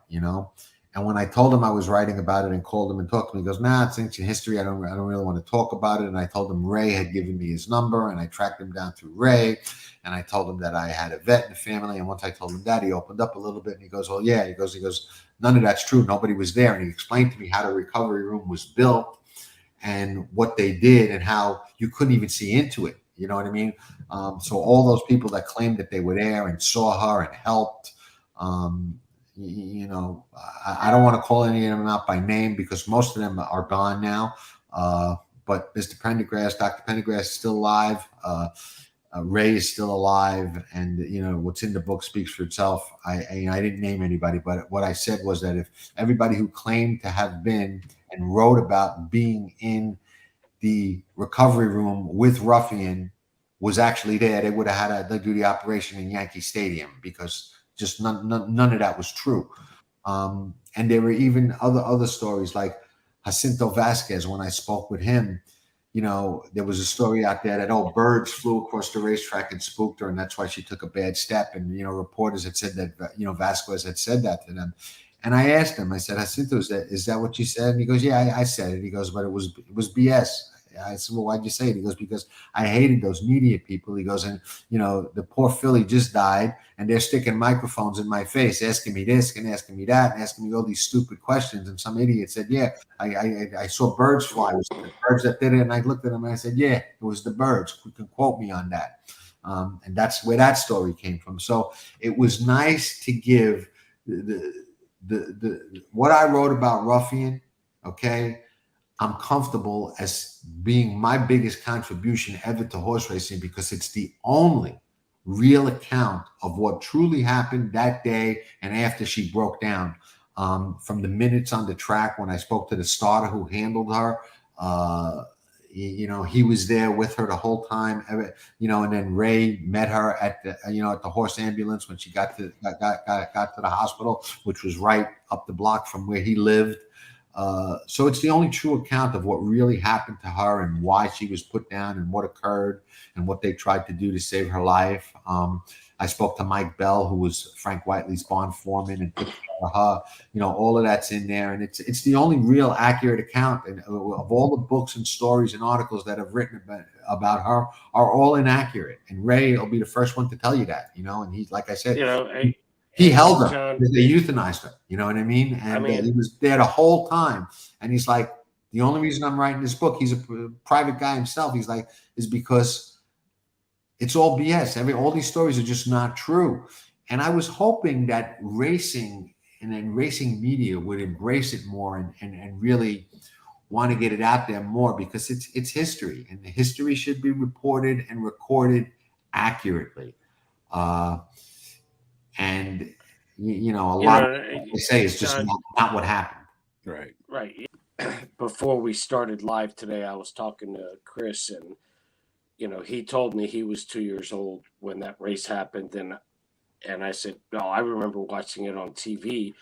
And when I told him I was writing about it and called him and talked to him, he goes, "Nah, it's ancient history. I don't really want to talk about it." And I told him Ray had given me his number, and I tracked him down through Ray. And I told him that I had a vet in the family. And once I told him that, he opened up a little bit and he goes, "Well, yeah." He goes, "None of that's true. Nobody was there." And he explained to me how the recovery room was built and what they did and how you couldn't even see into it. You know what I mean? So all those people that claimed that they were there and saw her and helped, I don't want to call any of them out by name because most of them are gone now. But Mr. Pendergrast, Dr. Pendergrast is still alive. Ray is still alive. And, what's in the book speaks for itself. I didn't name anybody, but what I said was that if everybody who claimed to have been and wrote about being in the recovery room with Ruffian was actually there, they would have had to do the operation in Yankee Stadium because just none of that was true. And there were even other stories like Jacinto Vasquez. When I spoke with him, there was a story out there that birds flew across the racetrack and spooked her, and that's why she took a bad step. And reporters had said that Vasquez had said that to them. And I asked him, I said, "Jacinto, is that what you said?" And he goes, "Yeah, I said it." He goes, "But it was BS." I said, "Well, why'd you say it?" He goes, "Because I hated those media people." He goes, "And the poor filly just died, and they're sticking microphones in my face, asking me this and asking me that, and asking me all these stupid questions." And some idiot said, "Yeah, I saw birds fly. It was the birds that did it." And I looked at him and I said, "Yeah, it was the birds. You can quote me on that." And that's where that story came from. So it was nice to give the what I wrote about Ruffian. Okay. I'm comfortable as being my biggest contribution ever to horse racing because it's the only real account of what truly happened that day and after she broke down. From the minutes on the track when I spoke to the starter who handled her, he was there with her the whole time. And then Ray met her at the at the horse ambulance when she got to the hospital, which was right up the block from where he lived. So it's the only true account of what really happened to her and why she was put down and what occurred and what they tried to do to save her life. I spoke to Mike Bell, who was Frank Whiteley's barn foreman, and took care of her. All of that's in there, and it's the only real accurate account of all the books and stories and articles that have written about her are all inaccurate. And Ray will be the first one to tell you that. And he's, like I said, he held her. John, they euthanized her. You know what I mean? And he was there the whole time. And he's like, the only reason I'm writing this book, he's a private guy himself. He's like, is because it's all BS. All these stories are just not true. And I was hoping that racing and then racing media would embrace it more and really want to get it out there more, because it's history, and the history should be reported and recorded accurately. And a lot of what they say is just not what happened. Right. Before we started live today, I was talking to Chris, and he told me he was 2 years old when that race happened, and I said, no, I remember watching it on TV.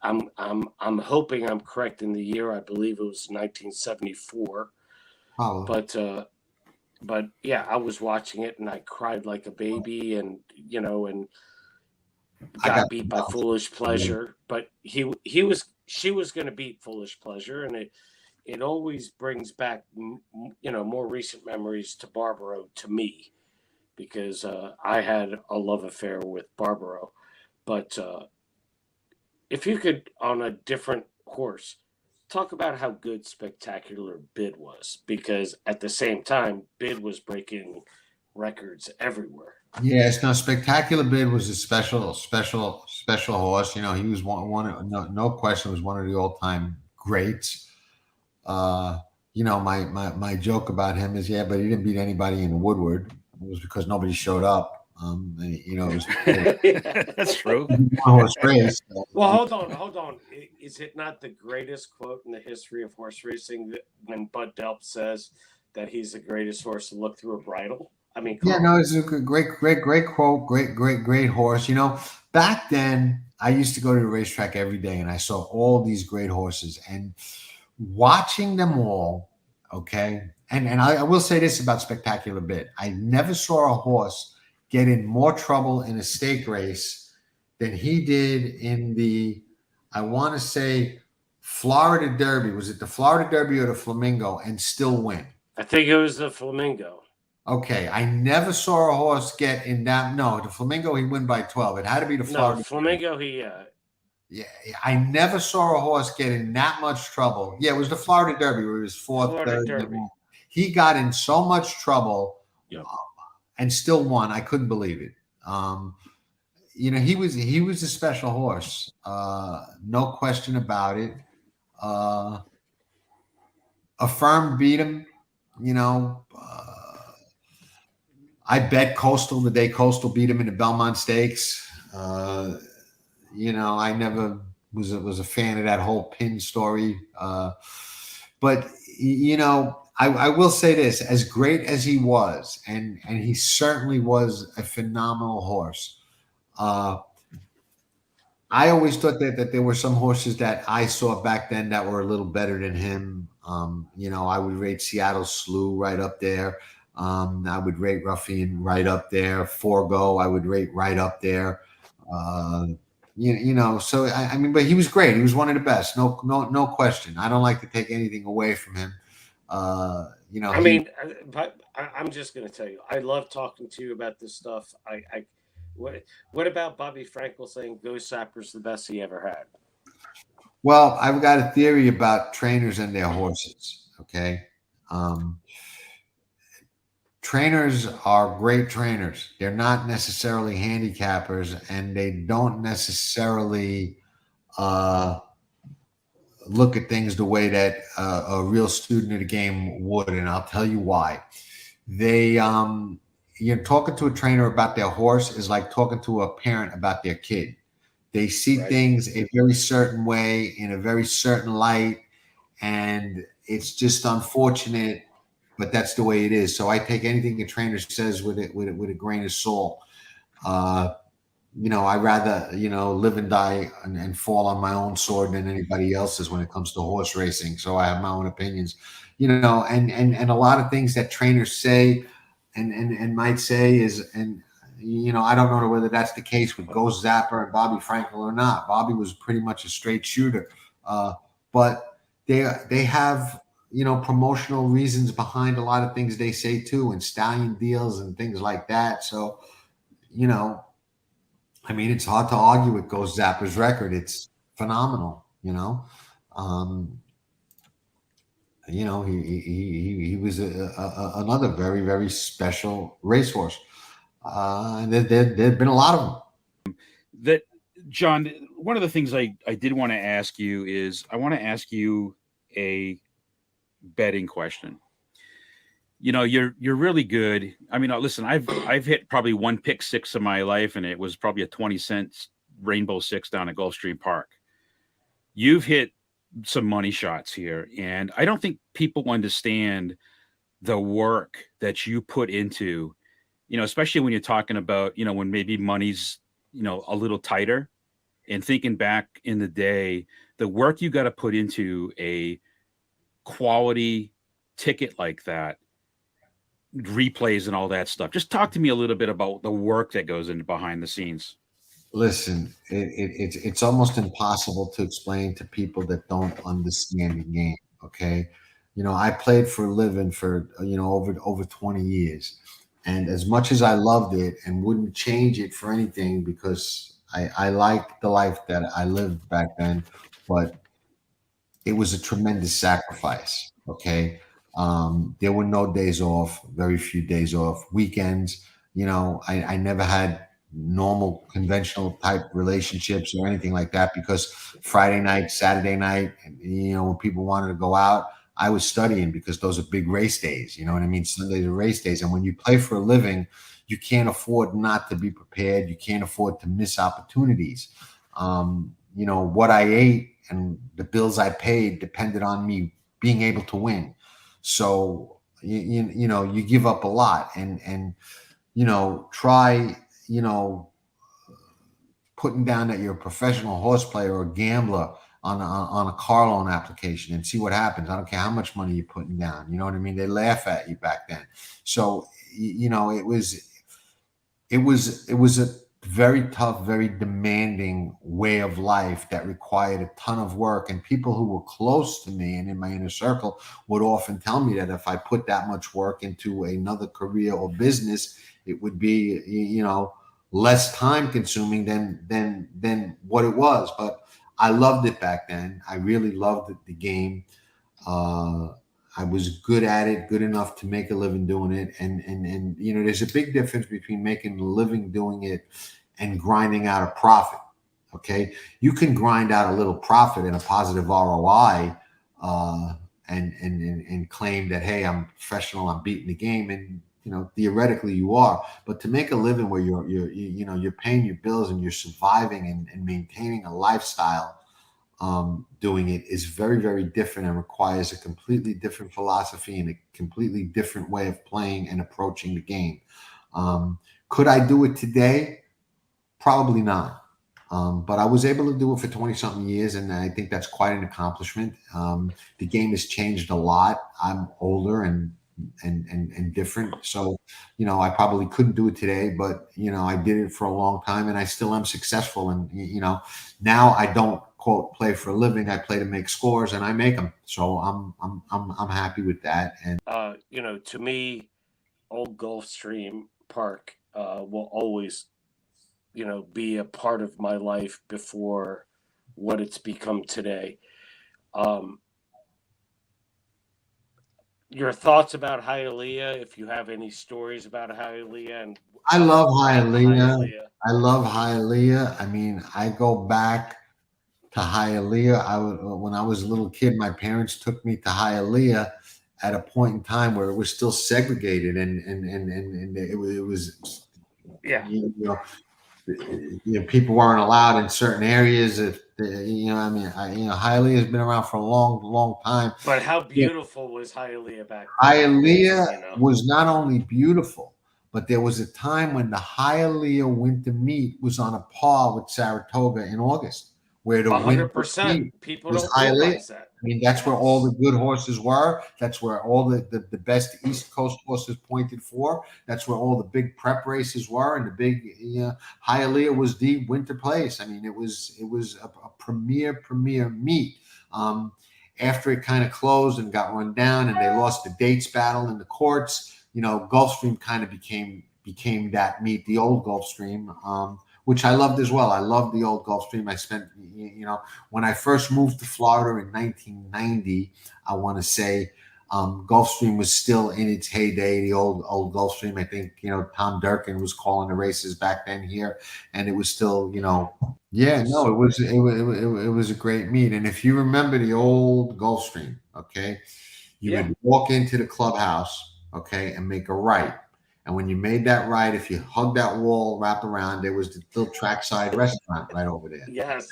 I'm hoping I'm correct in the year. I believe it was 1974. But yeah, I was watching it and I cried like a baby, and got beat by Foolish Pleasure. But she was going to beat Foolish Pleasure, and it always brings back more recent memories to Barbaro to me, because I had a love affair with Barbaro. But if you could, on a different horse, talk about how good Spectacular Bid was, because at the same time, Bid was breaking records everywhere. Yes, no, Spectacular Bid was a special horse. He was one no question, was one of the all-time greats. My joke about him is, but he didn't beat anybody in Woodward. It was because nobody showed up. It was that's true. Horse race. Well, hold on. Is it not the greatest quote in the history of horse racing when Bud Delp says that he's the greatest horse to look through a bridle? I mean, it's a great quote, great horse. Back then I used to go to the racetrack every day, and I saw all these great horses, and watching them all. Okay, and I will say this about Spectacular Bid: I never saw a horse get in more trouble in a stake race than he did in the, I want to say, Florida Derby. Was it the Florida Derby or the Flamingo, and still win? I think it was the Flamingo. Okay, I never saw a horse get in that. No, the Flamingo, he won by 12. It had to be the Florida. No, Flamingo, Yeah, I never saw a horse get in that much trouble. Yeah, it was the Florida Derby where he was fourth, third. He got in so much trouble. Yeah. And still won. I couldn't believe it. He was a special horse. No question about it. Affirmed beat him. I bet Coastal the day Coastal beat him in the Belmont Stakes. I never was a fan of that whole pin story. But I will say this: as great as he was, and he certainly was a phenomenal horse. I always thought that there were some horses that I saw back then that were a little better than him. I would rate Seattle Slew right up there. I would rate Ruffian right up there. Forgo, I would rate right up there. So but he was great. He was one of the best. No question. I don't like to take anything away from him. But I'm just going to tell you, I love talking to you about this stuff. What about Bobby Frankel saying Ghost Sapper's the best he ever had? Well, I've got a theory about trainers and their horses. Okay. Trainers are great trainers. They're not necessarily handicappers, and they don't necessarily look at things the way that a real student of the game would, and I'll tell you why. You're talking to a trainer about their horse is like talking to a parent about their kid. They see things a very certain way, in a very certain light, and it's just unfortunate, but that's the way it is. So I take anything a trainer says with a grain of salt. I rather, live and die and fall on my own sword than anybody else's when it comes to horse racing. So I have my own opinions, and a lot of things that trainers say and might say is, and, I don't know whether that's the case with Ghost Zapper and Bobby Frankel or not. Bobby was pretty much a straight shooter. But they have, promotional reasons behind a lot of things they say too, and stallion deals and things like that. So, it's hard to argue with Ghost Zapper's record. It's phenomenal, he was another very, very special racehorse. And there've been a lot of them. That, Jon, one of the things I did want to ask you is I want to ask you a betting question. You're really good. I mean, listen, I've hit probably one pick six in my life, and it was probably a 20-cent Rainbow Six down at Gulfstream Park. You've hit some money shots here, and I don't think people understand the work that you put into, especially when you're talking about, when maybe money's, a little tighter, and thinking back in the day, the work you got to put into a quality ticket like that, replays and all that stuff. Just talk to me a little bit about the work that goes into behind the scenes. Listen, it's almost impossible to explain to people that don't understand the game. Okay, I played for a living for over 20 years, and as much as I loved it and wouldn't change it for anything because I liked the life that I lived back then, but it was a tremendous sacrifice. Okay, there were no days off, very few days off, weekends. I never had normal conventional type relationships or anything like that because Friday night, Saturday night, when people wanted to go out, I was studying because those are big race days. You know what I mean? Sundays are race days. And when you play for a living, you can't afford not to be prepared. You can't afford to miss opportunities. What I ate and the bills I paid depended on me being able to win. So, you give up a lot and try, putting down that you're a professional horse player or gambler on a car loan application and see what happens. I don't care how much money you're putting down. You know what I mean? They laugh at you back then. So, it was a very tough, very demanding way of life that required a ton of work. And people who were close to me and in my inner circle would often tell me that if I put that much work into another career or business, it would be, less time consuming than what it was. But I loved it back then. I really loved the game. I was good at it, good enough to make a living doing it. And there's a big difference between making a living doing it and grinding out a profit. Okay. You can grind out a little profit and a positive ROI, and claim that, hey, I'm professional, I'm beating the game. And, theoretically you are, but to make a living where you're paying your bills and you're surviving and maintaining a lifestyle, doing it is very, very different and requires a completely different philosophy and a completely different way of playing and approaching the game. Could I do it today? Probably not. But I was able to do it for 20 something years. And I think that's quite an accomplishment. The game has changed a lot. I'm older and different. So, I probably couldn't do it today, but, I did it for a long time and I still am successful. And, now I don't quote play for a living. I play to make scores and I make them. So I'm happy with that. And, to me, old Gulfstream Park will always, be a part of my life before what it's become today. Your thoughts about Hialeah, if you have any stories about Hialeah. And I love Hialeah. I love Hialeah. I mean, I go back to Hialeah. When I was a little kid, my parents took me to Hialeah at a point in time where it was still segregated and it was yeah, people weren't allowed in certain areas. If I mean, Hialeah has been around for a long, long time. But how Yeah. beautiful was Hialeah back then? Hialeah was not only beautiful, but there was a time when the Hialeah winter meet was on a par with Saratoga in August, where the winter 100%. meet People was don't Hialeah. realize that. I mean, that's where all the good horses were. That's where all the best East Coast horses pointed for. That's where all the big prep races were, and the big Hialeah was the winter place. I mean, it was a premier meet. After it kind of closed and got run down, and they lost the dates battle in the courts, Gulfstream kind of became that meet, the old Gulfstream. Which I loved as well. I loved the old Gulfstream. I spent, when I first moved to Florida in 1990, I want to say Gulfstream was still in its heyday, the old Gulfstream. I think, Tom Durkin was calling the races back then here, and it was still, it was a great meet. And if you remember the old Gulfstream, okay, you would walk into the clubhouse, okay, and make a right. And when you made that right, if you hugged that wall, wrap around, there was the little trackside restaurant right over there. Yes.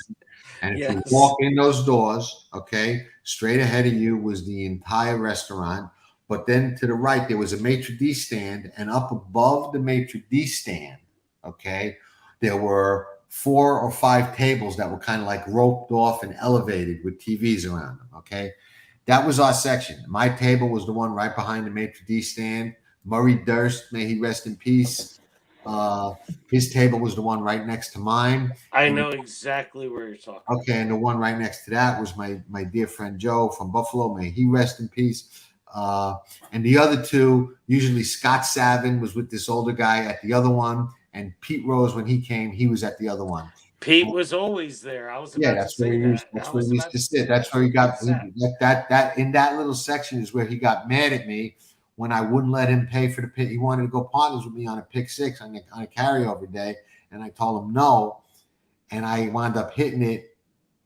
And if you walk in those doors, okay, straight ahead of you was the entire restaurant. But then to the right, there was a maitre d' stand. And up above the maitre d' stand, okay, there were 4 or 5 tables that were kind of like roped off and elevated with TVs around them, okay? That was our section. My table was the one right behind the maitre d' stand. Murray Durst, may he rest in peace. His table was the one right next to mine. I know exactly where you're talking. Okay, and the one right next to that was my dear friend Joe from Buffalo. May he rest in peace. And the other two, usually Scott Savin was with this older guy at the other one, and Pete Rose, when he came, he was at the other one. Pete was always there. I was about to say that. That's where he used to sit. That's where he got that in that little section is where he got mad at me when I wouldn't let him pay for the pick. He wanted to go partners with me on a pick 6 on a carryover day, and I told him no, and I wound up hitting it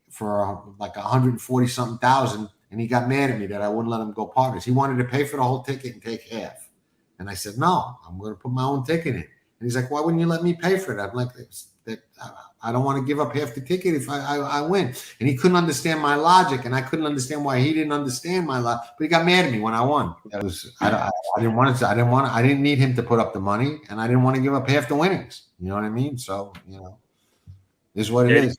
for like 140 something thousand, and he got mad at me that I wouldn't let him go partners. He wanted to pay for the whole ticket and take half, and I said no, I'm going to put my own ticket in. And he's like, why wouldn't you let me pay for it? I'm like, I don't want to give up half the ticket if I win. And he couldn't understand my logic, and I couldn't understand why he didn't understand my logic. But he got mad at me when I won. I didn't want to. I didn't need him to put up the money, and I didn't want to give up half the winnings. You know what I mean? So this is what it is.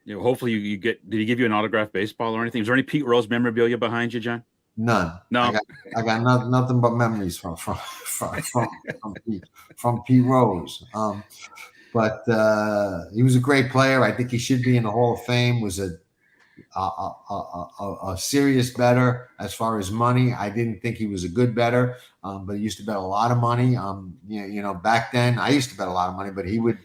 Hopefully you get. Did he give you an autographed baseball or anything? Is there any Pete Rose memorabilia behind you, John? None. No. I got nothing but memories from Pete Rose. But he was a great player. I think he should be in the Hall of Fame. Was a serious bettor as far as money. I didn't think he was a good bettor, but he used to bet a lot of money. Back then I used to bet a lot of money, but he would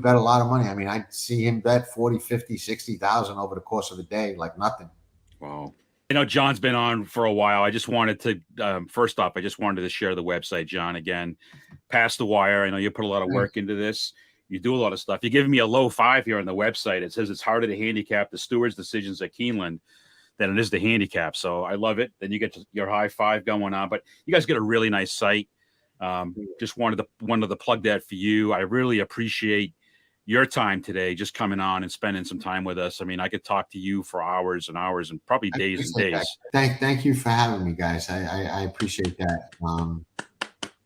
bet a lot of money. I mean, I'd see him bet 40, 50, 60,000 over the course of a day, like nothing. Wow. John's been on for a while. I just wanted to, first off, I just wanted to share the website, John, again, Past the Wire. I know you put a lot of work into this. You do a lot of stuff. You're giving me a low 5 here on the website. It says it's harder to handicap the Stewards' decisions at Keeneland than it is to handicap. So I love it. Then you get your high 5 going on. But you guys get a really nice site. Just wanted to plug that for you. I really appreciate your time today, just coming on and spending some time with us. I mean, I could talk to you for hours and hours and probably days and days. Thank you for having me, guys. I appreciate that.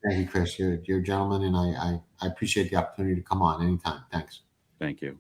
Thank you, Chris. You're a gentleman, and I appreciate the opportunity to come on anytime. Thanks. Thank you.